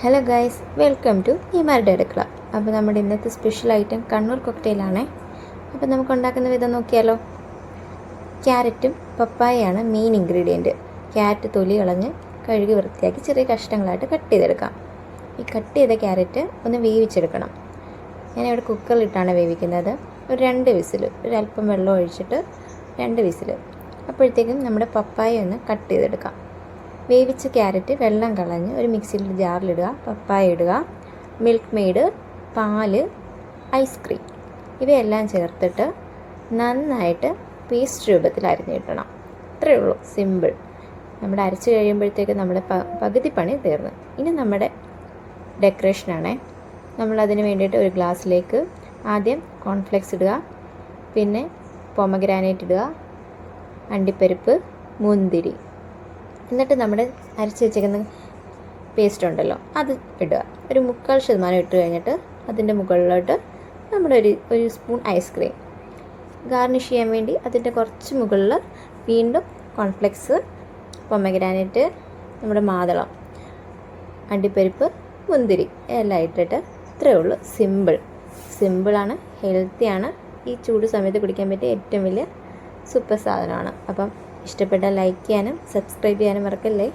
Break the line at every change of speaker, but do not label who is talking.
Hello guys, welcome to ഈമാരുടെ അടുക്കള. അപ്പോൾ നമ്മുടെ ഇന്നത്തെ സ്പെഷ്യൽ ഐറ്റം കണ്ണൂർ കോക്ടെയിലാണേ. അപ്പോൾ നമുക്ക് ഉണ്ടാക്കുന്ന വിധം നോക്കിയാലോ. ക്യാരറ്റും പപ്പായയാണ് മെയിൻ ഇൻഗ്രീഡിയൻറ്റ്. ക്യാരറ്റ് തൊലി കളഞ്ഞ് കഴുകി വൃത്തിയാക്കി ചെറിയ കഷ്ണങ്ങളായിട്ട് കട്ട് ചെയ്തെടുക്കാം. ഈ കട്ട് ചെയ്ത ക്യാരറ്റ് ഒന്ന് വേവിച്ചെടുക്കണം. ഞാനിവിടെ കുക്കറിലിട്ടാണ് വേവിക്കുന്നത്. ഒരു 2 വിസിൽ, ഒരല്പം വെള്ളം ഒഴിച്ചിട്ട് 2 വിസിൽ. അപ്പോഴത്തേക്കും നമ്മുടെ പപ്പായ ഒന്ന് കട്ട് ചെയ്തെടുക്കാം. വേവിച്ച ക്യാരറ്റ് വെള്ളം കളഞ്ഞ് ഒരു മിക്സിയിൽ ജാറിലിടുക. പപ്പായ ഇടുക, മിൽക്ക് മെയ്ഡ്, പാല്, ഐസ്ക്രീം ഇവയെല്ലാം ചേർത്തിട്ട് നന്നായിട്ട് പേസ്റ്റ് രൂപത്തിൽ അരിഞ്ഞ് കിട്ടണം. ഇത്രയേ ഉള്ളൂ, സിമ്പിൾ. നമ്മുടെ അരച്ച് കഴിയുമ്പോഴത്തേക്ക് നമ്മുടെ പകുതി പണി തീർന്നു. ഇനി നമ്മുടെ ഡെക്കറേഷനാണേ. നമ്മളതിന് വേണ്ടിയിട്ട് ഒരു ഗ്ലാസ്സിലേക്ക് ആദ്യം കോൺഫ്ലെക്സ് ഇടുക, പിന്നെ പൊമഗ്രാനൈറ്റ് ഇടുക, അണ്ടിപ്പരിപ്പ്, മുന്തിരി, എന്നിട്ട് നമ്മുടെ അരച്ച് വെച്ചേക്കുന്ന പേസ്റ്റ് ഉണ്ടല്ലോ അത് ഇടുക. ഒരു 3/4% ഇട്ട് കഴിഞ്ഞിട്ട് അതിൻ്റെ മുകളിലോട്ട് നമ്മുടെ ഒരു സ്പൂൺ ഐസ്ക്രീം ഗാർണിഷ് ചെയ്യാൻ വേണ്ടി അതിൻ്റെ കുറച്ച് മുകളിൽ വീണ്ടും കോൺഫ്ലെക്സ്, പൊമഗ്രാനൈറ്റ്, നമ്മുടെ മാതളം, അണ്ടിപ്പരിപ്പ്, മുന്തിരി എല്ലാം ഇട്ടിട്ട് ഇത്രയേ ഉള്ളൂ. സിമ്പിളാണ്, ഹെൽത്തിയാണ്. ഈ ചൂട് സമയത്ത് കുടിക്കാൻ പറ്റിയ ഏറ്റവും വലിയ സൂപ്പർ സാധനമാണ്. അപ്പം ഇഷ്ടപ്പെട്ടാൽ ലൈക്ക് ചെയ്യാനും സബ്സ്ക്രൈബ് ചെയ്യാനും മറക്കല്ലേ.